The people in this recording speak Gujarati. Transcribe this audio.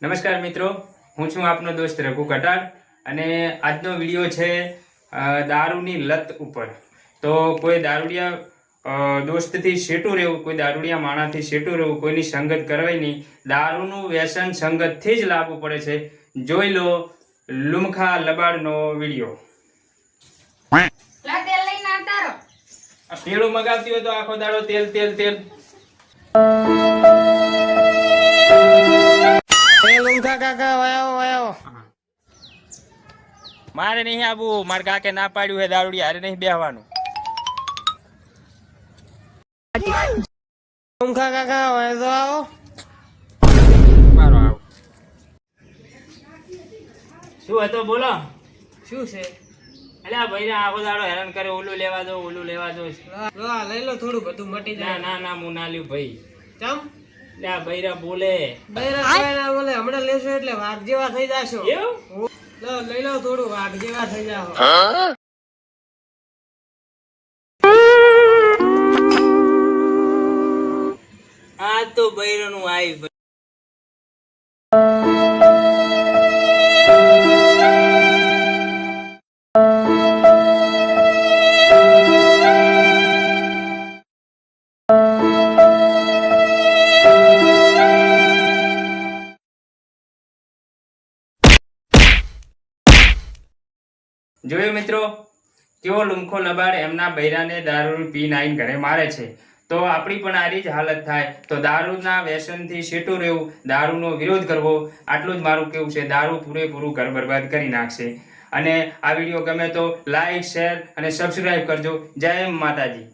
નમસ્કાર મિત્રો, હું છું આપનો દોસ્ત રઘુ કટાર અને આજનો વિડીયો છે દારૂની લત ઉપર. તો કોઈ દારૂડિયા દોસ્તથી સેટું રહેવું, કોઈ દારૂડિયા માણાથી સેટું રહેવું, કોઈની સંગત કરવાય નહીં. દારૂનું વ્યસન સંગતથી જ લાવવું પડે છે. જોઈ લો લુમખા લબાડનો વિડીયો. પેલું મગાવતી હોય તો આખો દાડો તેલ તેલ તેલ. મારે નહીં આવું, મારા કાકે ના પાડ્યું હે દારૂડિયા હારે નહીં બેહવાનું. મારો આવ શું હતો બોલો. શું છે? એટલે આ ભાઈ આખો દાડો હેરાન કરે, ઓલું લેવા દો ઓલું લેવા દો. લઈ લો, થોડું બધું મટી ના જાય. ના ના હું ના લ્યું ભાઈ. ચમ એટલે આ બૈરા બોલે. બૈરા બોલે હમણાં લેશો એટલે વાઘ જેવા થઈ જાશો. એવું લઈ લો થોડું, વાઘ જેવા થઈ જાઓ. આ તો બૈરાનું આવી. જોયું મિત્રો, કેવો લુમખો લબાડ એમના બૈરાને દારૂ પીને આવીને ઘરે મારે છે. તો આપણી પણ આરી જ હાલત થાય. તો દારૂના વ્યસનથી સેટું રહેવું, દારૂનો વિરોધ કરવો, આટલું જ મારું કેવું છે. દારૂ પૂરેપૂરું ઘર બરબાદ કરી નાખશે. અને આ વિડીયો ગમે તો લાઈક, શેર અને સબસ્ક્રાઈબ કરજો. જય માતાજી.